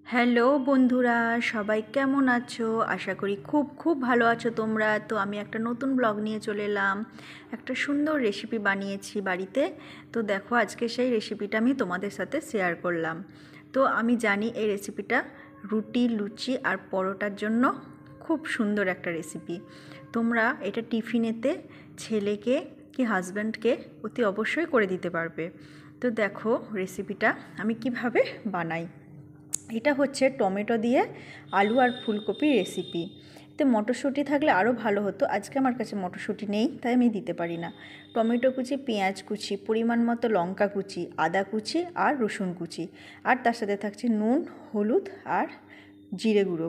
Hello বন্ধুরা, সবাই কেমন আছো? আশা করি খুব খুব ভালো আছো তোমরা। তো আমি একটা নতুন ব্লগ নিয়ে চলে এলাম। একটা সুন্দর রেসিপি বানিয়েছি বাড়িতে। তো দেখো, আজকে সেই রেসিপিটা আমি তোমাদের সাথে শেয়ার করলাম। তো আমি জানি এই রেসিপিটা রুটি, লুচি আর পরোটার জন্য খুব সুন্দর একটা রেসিপি। তোমরা এটা টিফিনেতে ছেলেকে কি হাজব্যান্ডকে অতি অবশ্যই করে দিতে পারবে। তো দেখো রেসিপিটা আমি কিভাবে বানাই। এটা হচ্ছে টমেটো দিয়ে আলু আর ফুলকপির রেসিপি। তো মটরশুঁটি থাকলে আরও ভালো হতো, আজকে আমার কাছে মটরশুঁটি নেই তাই আমি দিতে পারি না। টমেটো কুচি, পেঁয়াজ কুচি, পরিমাণ মতো লঙ্কা কুচি, আদা কুচি আর রসুন কুচি, আর তার সাথে থাকছে নুন, হলুদ আর জিরে গুঁড়ো।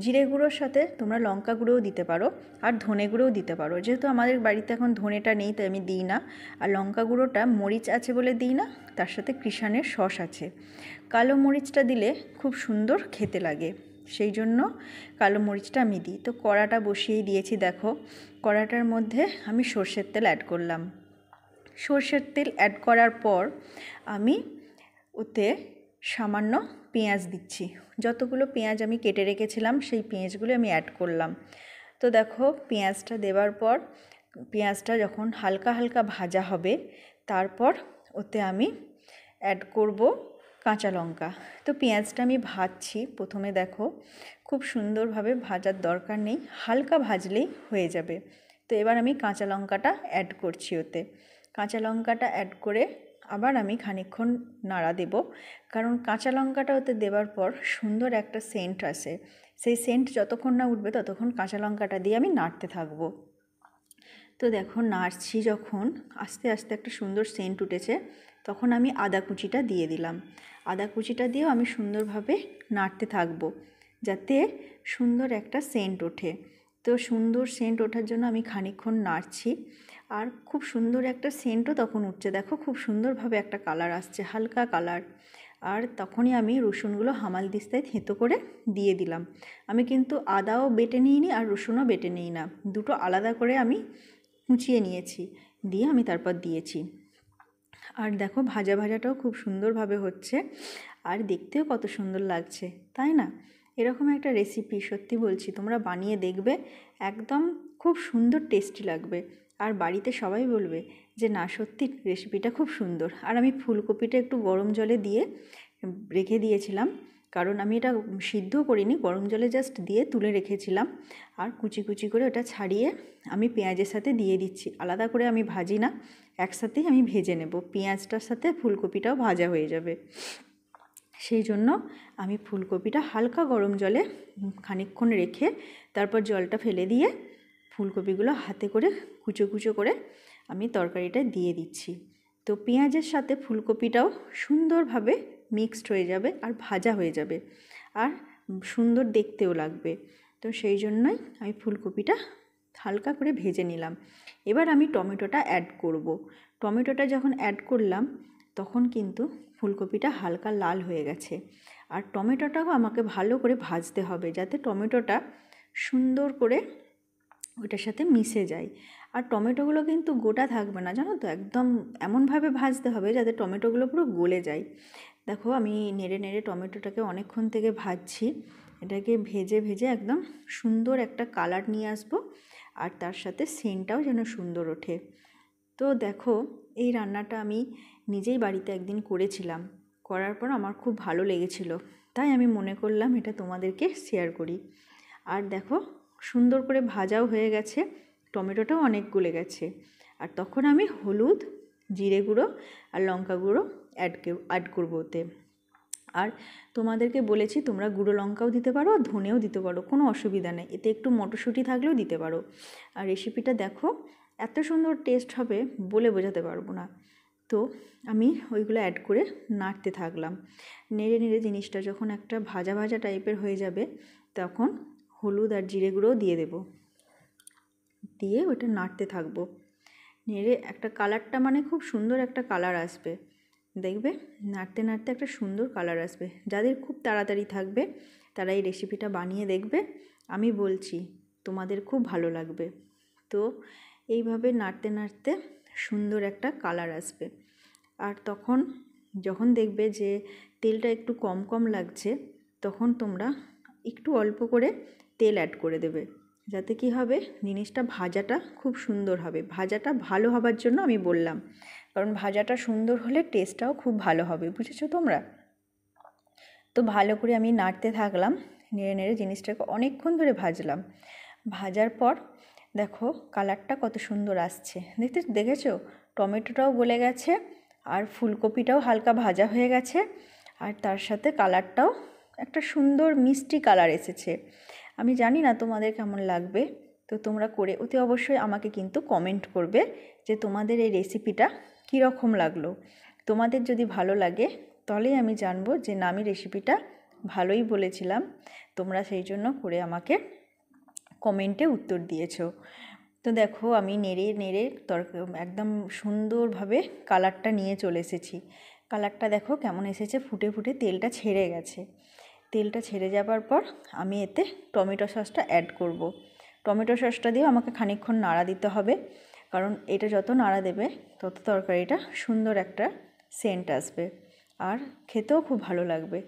জিরে গুঁড়োর সাথে তোমরা লঙ্কা গুঁড়োও দিতে পারো আর ধনে গুঁড়োও দিতে পারো। যেহেতু আমাদের বাড়িতে এখন ধনেটা নেই তাই আমি দিই না। আর লঙ্কা গুঁড়োটা মরিচ আছে বলে দিই না, তার সাথে কৃষাণের সস আছে। কালো মরিচটা দিলে খুব সুন্দর খেতে লাগে, সেই জন্য কালো মরিচটা আমি দিই। তো কড়াটা বসিয়েই দিয়েছি। দেখো কড়াটার মধ্যে আমি সর্ষের তেল অ্যাড করলাম। সর্ষের তেল অ্যাড করার পর আমি ওতে সামান্য পেঁয়াজ দিচ্ছি। যতগুলো পেঁয়াজ আমি কেটে রেখেছিলাম সেই পেঁয়াজগুলো আমি অ্যাড করলাম। তো দেখো পেঁয়াজটা দেওয়ার পর পেঁয়াজটা যখন হালকা হালকা ভাজা হবে তারপর ওতে আমি অ্যাড করব কাঁচা লঙ্কা। তো পেঁয়াজটা আমি ভাজছি প্রথমে, দেখো খুব সুন্দরভাবে ভাজার দরকার নেই, হালকা ভাজলেই হয়ে যাবে। তো এবার আমি কাঁচা লঙ্কাটা অ্যাড করছি ওতে। কাঁচা লঙ্কাটা অ্যাড করে আবার আমি খানিকক্ষণ নাড়া দেব, কারণ কাঁচা লঙ্কাটা ওতে দেওয়ার পর সুন্দর একটা সেন্ট আসে। সেই সেন্ট যতক্ষণ না উঠবে ততক্ষণ কাঁচা লঙ্কাটা দিয়ে আমি নাড়তে থাকবো। তো দেখো নাড়ছি, যখন আস্তে আস্তে একটা সুন্দর সেন্ট উঠেছে তখন আমি আদা কুচিটা দিয়ে দিলাম। আদা কুচিটা দিয়েও আমি সুন্দরভাবে নাড়তে থাকবো যাতে সুন্দর একটা সেন্ট ওঠে। তো সুন্দর সেন্ট ওঠার জন্য আমি খানিকক্ষণ নাড়ছি, আর খুব সুন্দর একটা সেন্টও তখন উঠছে। দেখো খুব সুন্দরভাবে একটা কালার আসছে, হালকা কালার। আর তখনই আমি রসুনগুলো হামাল দিস্তায় থেঁতো করে দিয়ে দিলাম। আমি কিন্তু আদাও বেটে নিইনি আর রসুনও বেটে নিই না, দুটো আলাদা করে আমি কুচিয়ে নিয়েছি, দিয়ে আমি তারপর দিয়েছি। আর দেখো ভাজা ভাজাটাও খুব সুন্দরভাবে হচ্ছে আর দেখতেও কত সুন্দর লাগছে, তাই না? এরকম একটা রেসিপি সত্যি বলছি তোমরা বানিয়ে দেখবে, একদম খুব সুন্দর টেস্টি লাগবে। আর বাড়িতে সবাই বলবে যে না সত্যি রেসিপিটা খুব সুন্দর। আর আমি ফুলকপিটা একটু গরম জলে দিয়ে রেখে দিয়েছিলাম, কারণ আমি এটা সিদ্ধ করিনি, গরম জলে জাস্ট দিয়ে তুলে রেখেছিলাম। আর কুচি কুচি করে ওটা ছাড়িয়ে আমি পেঁয়াজের সাথে দিয়ে দিচ্ছি, আলাদা করে আমি ভাজি না, একসাথেই আমি ভেজে নেব, পেঁয়াজটার সাথে ফুলকপিটাও ভাজা হয়ে যাবে। সেই জন্য আমি ফুলকপিটা হালকা গরম জলে খানিকক্ষণ রেখে তারপর জলটা ফেলে দিয়ে ফুলকপিগুলো হাতে করে কুচো কুচো করে আমি তরকারিটা দিয়ে দিচ্ছি। তো পেঁয়াজের সাথে ফুলকপিটাও সুন্দরভাবে মিক্সড হয়ে যাবে আর ভাজা হয়ে যাবে, আর সুন্দর দেখতেও লাগবে। তো সেই জন্যই আমি ফুলকপিটা হালকা করে ভেজে নিলাম। এবার আমি টমেটোটা অ্যাড করব। টমেটোটা যখন অ্যাড করলাম তখন কিন্তু ফুলকপিটা হালকা লাল হয়ে গেছে, আর টমেটোটাও আমাকে ভালো করে ভাজতে হবে যাতে টমেটোটা সুন্দর করে ওটার সাথে মিশে যায়। আর টমেটোগুলো কিন্তু গোটা থাকবে না, জানো তো, একদম এমনভাবে ভাজতে হবে যাতে টমেটোগুলো পুরো গলে যায়। দেখো আমি নেড়ে নেড়ে টমেটোটাকে অনেকক্ষণ থেকে ভাজছি, এটাকে ভেজে ভেজে একদম সুন্দর একটা কালার নিয়ে আসবো, আর তার সাথে সেন্টটাও যেন সুন্দর ওঠে। তো দেখো এই রান্নাটা আমি নিজেই বাড়িতে একদিন করেছিলাম, করার পর আমার খুব ভালো লেগেছিল, তাই আমি মনে করলাম এটা তোমাদেরকে শেয়ার করি। আর দেখো সুন্দর করে ভাজাও হয়ে গেছে, টমেটোটাও অনেক গলে গেছে। আর তখন আমি হলুদ, জিরে গুঁড়ো আর লঙ্কা গুঁড়ো অ্যাড করবো ওতে। আর তোমাদেরকে বলেছি তোমরা গুঁড়ো লঙ্কাও দিতে পারো, ধনেও দিতে পারো, কোনো অসুবিধা নেই, এতে একটু মটরশুঁটি থাকলেও দিতে পারো। আর রেসিপিটা দেখো এত সুন্দর টেস্ট হবে বলে বোঝাতে পারবো না। তো আমি ওইগুলো অ্যাড করে নাড়তে থাকলাম, নেড়ে নেড়ে জিনিসটা যখন একটা ভাজা ভাজা টাইপের হয়ে যাবে তখন হলুদ আর জিরে গুঁড়োও দিয়ে দেব, দিয়ে ওটা নাড়তে থাকবো। নেড়ে একটা কালারটা মানে খুব সুন্দর একটা কালার আসবে, দেখবে নাড়তে নাড়তে একটা সুন্দর কালার আসবে। যাদের খুব তাড়াতাড়ি থাকবে তারা এই রেসিপিটা বানিয়ে দেখবে, আমি বলছি তোমাদের খুব ভালো লাগবে। তো এইভাবে নাড়তে নাড়তে সুন্দর একটা কালার আসবে। আর তখন যখন দেখবে যে তেলটা একটু কম কম লাগছে তখন তোমরা একটু অল্প করে তেল অ্যাড করে দেবে, যাতে কি হবে জিনিসটা ভাজাটা খুব সুন্দর হবে। ভাজাটা ভালো হবার জন্য আমি বললাম, কারণ ভাজাটা সুন্দর হলে টেস্টটাও খুব ভালো হবে, বুঝেছো তোমরা? তো ভালো করে আমি নাড়তে থাকলাম, নেড়ে নেড়ে জিনিসটাকে অনেকক্ষণ ধরে ভাজলাম। ভাজার পর দেখো কালারটা কত সুন্দর আসছে, দেখেছো? টমেটোটাও গলে গেছে আর ফুলকপিটাও হালকা ভাজা হয়ে গেছে, আর তার সাথে কালারটাও একটা সুন্দর মিষ্টি কালার এসেছে। আমি জানি না তোমাদের কেমন লাগবে, তো তোমরা করে অতি অবশ্যই আমাকে কিন্তু কমেন্ট করবে যে তোমাদের এই রেসিপিটা কীরকম লাগলো। তোমাদের যদি ভালো লাগে তাহলেই আমি জানবো যে না, আমি রেসিপিটা ভালোই বলেছিলাম। তোমরা সেই জন্য করে আমাকে কমেন্টে উত্তর দিয়েছো। তো দেখো আমি নেড়ে নেড়ে একদম সুন্দরভাবে কালারটা নিয়ে চলে এসেছি। কালারটা দেখো কেমন এসেছে, ফুটে ফুটে তেলটা ছেড়ে গেছে। তেলটা ছেড়ে যাবার পর আমি এতে টমেটো সসটা অ্যাড করব। টমেটো সসটা দিয়েও আমাকে খানিকক্ষণ নাড়া দিতে হবে, কারণ এটা যত নাড়া দেবে তত তরকারিটা সুন্দর একটা সেন্ট আসবে আর খেতেও খুব ভালো লাগবে।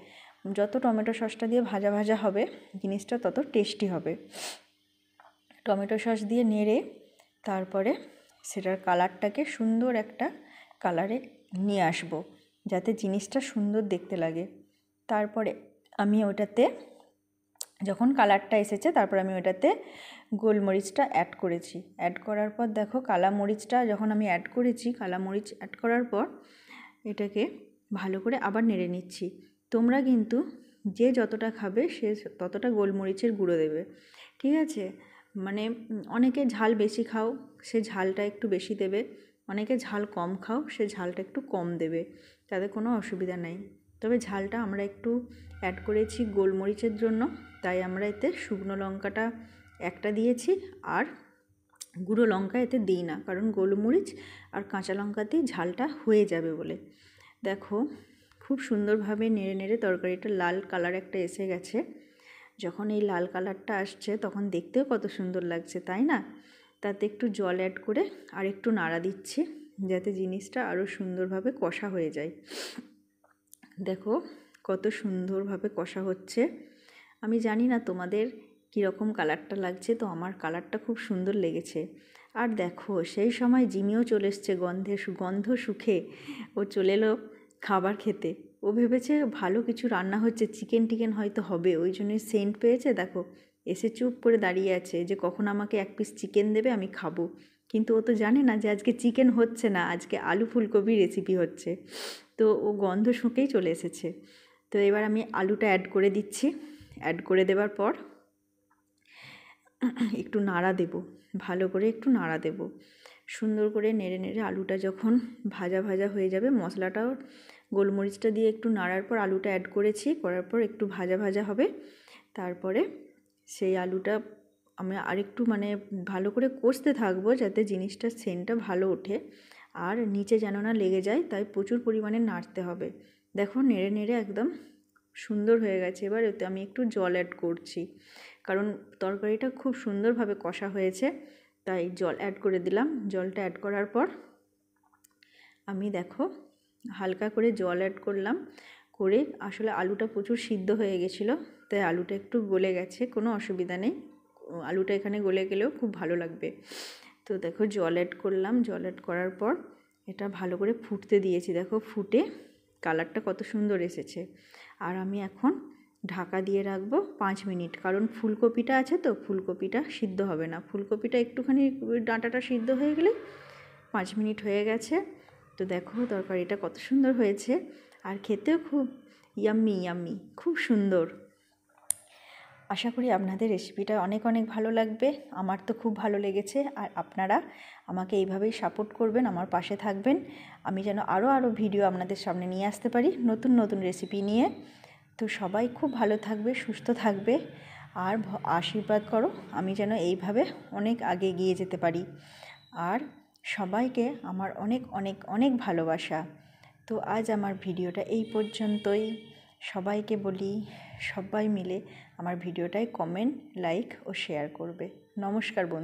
যত টমেটো সসটা দিয়ে ভাজা ভাজা হবে জিনিসটা তত টেস্টি হবে। টমেটো সস দিয়ে নেড়ে তারপরে সেটার কালারটাকে সুন্দর একটা কালারে নিয়ে আসবো, যাতে জিনিসটা সুন্দর দেখতে লাগে। তারপরে আমি ওটাতে যখন কালারটা এসেছে তারপর আমি ওটাতে গোলমরিচটা অ্যাড করেছি। অ্যাড করার পর দেখো কালামরিচটা যখন আমি অ্যাড করেছি, কালামরিচ অ্যাড করার পর এটাকে ভালো করে আবার নেড়ে নিচ্ছি। তোমরা কিন্তু যে যতটা খাবে সে ততটা গোলমরিচের গুঁড়ো দেবে, ঠিক আছে? মানে অনেকে ঝাল বেশি খাও, সে ঝালটা একটু বেশি দেবে, অনেকে ঝাল কম খাও, সে ঝালটা একটু কম দেবে, তাতে কোনো অসুবিধা নেই। তবে ঝালটা আমরা একটু অ্যাড করেছি গোলমরিচের জন্য, তাই আমরা এতে শুকনো লঙ্কাটা একটা দিয়েছি, আর গুঁড়ো লঙ্কা এতে দিই না, কারণ গোলমরিচ আর কাঁচা লঙ্কাতেই ঝালটা হয়ে যাবে বলে। দেখো খুব সুন্দরভাবে নেড়ে নেড়ে তরকারিটা লাল কালার একটা এসে গেছে। যখন এই লাল কালারটা আসছে তখন দেখতেও কত সুন্দর লাগছে, তাই না? তাতে একটু জল অ্যাড করে আর একটু নাড়া দিচ্ছি, যাতে জিনিসটা আরও সুন্দরভাবে কষা হয়ে যায়। দেখো কত সুন্দরভাবে কষা হচ্ছে। আমি জানি না তোমাদের কীরকম কালারটা লাগছে, তো আমার কালারটা খুব সুন্দর লেগেছে। আর দেখো সেই সময় জিমিও চলে এসছে, গন্ধ সুখে ও চলে এলো খাবার খেতে। ও ভেবেছে ভালো কিছু রান্না হচ্ছে, চিকেন টিকেন হয়তো হবে, ওই জন্যই সেন্ট পেয়েছে। দেখো এসে চুপ করে দাঁড়িয়ে আছে যে কখন আমাকে এক পিস চিকেন দেবে, আমি খাবো। কিন্তু ও তো জানে না যে আজকে চিকেন হচ্ছে না, আজকে আলু ফুলকপি রেসিপি হচ্ছে। তো ও গন্ধ শুঁকেই চলে এসেছে। তো এবার আমি আলুটা অ্যাড করে দিচ্ছি। অ্যাড করে দেওয়ার পর একটু নাড়া দেব, ভালো করে একটু নাড়া দেব। সুন্দর করে নেড়ে নেড়ে আলুটা যখন ভাজা ভাজা হয়ে যাবে, মশলাটাও গোলমরিচটা দিয়ে একটু নাড়ার পর আলুটা অ্যাড করেছি, করার পর একটু ভাজা ভাজা হবে। তারপরে সেই আলুটা আমি আরেকটু মানে ভালো করে কষতে থাকবো, যাতে জিনিসটার সেন্টটা ভালো ওঠে আর নিচে যেন না লেগে যায়, তাই প্রচুর পরিমাণে নাড়তে হবে। দেখো নেড়ে নেড়ে একদম সুন্দর হয়ে গেছে। এবার এতে আমি একটু জল অ্যাড করছি, কারণ তরকারিটা খুব সুন্দরভাবে কষা হয়েছে, তাই জল অ্যাড করে দিলাম। জলটা অ্যাড করার পর আমি দেখো হালকা করে জল অ্যাড করলাম, করে আসলে আলুটা প্রচুর সিদ্ধ হয়ে গেছিলো, তাই আলুটা একটু গলে গেছে, কোনো অসুবিধা নেই, আলুটা এখানে গলে গেলেও খুব ভালো লাগবে। তো দেখো জল অ্যাড করলাম, জল অ্যাড করার পর এটা ভালো করে ফুটতে দিয়েছি। দেখো ফুটে কালারটা কত সুন্দর এসেছে। আর আমি এখন ঢাকা দিয়ে রাখবো 5 মিনিট, কারণ ফুলকপিটা আছে তো, ফুলকপিটা সিদ্ধ হবে না। ফুলকপিটা একটুখানি ডাঁটাটা সিদ্ধ হয়ে গেলে 5 মিনিট হয়ে গেছে। তো দেখো তরকারিটা কত সুন্দর হয়েছে, আর খেতেও খুব ইয়াম্মি ইয়াম্মি, খুব সুন্দর। আশা করি আপনাদের রেসিপিটা অনেক অনেক ভালো লাগবে। আমার তো খুব ভালো লেগেছে, আর আপনারা আমাকে এইভাবেই সাপোর্ট করবেন, আমার পাশে থাকবেন, আমি যেন আরও ভিডিও আপনাদের সামনে নিয়ে আসতে পারি নতুন নতুন রেসিপি নিয়ে। তো সবাই খুব ভালো থাকবে, সুস্থ থাকবে, আর আশীর্বাদ করো আমি যেন এইভাবে অনেক আগে এগিয়ে যেতে পারি। আর সবাইকে আমার অনেক অনেক অনেক ভালোবাসা। তো আজ আমার ভিডিওটা এই পর্যন্তই। সবাইকে বলি সবাই মিলে আমার ভিডিওটায় কমেন্ট, লাইক ও শেয়ার করবে। নমস্কার বন্ধু।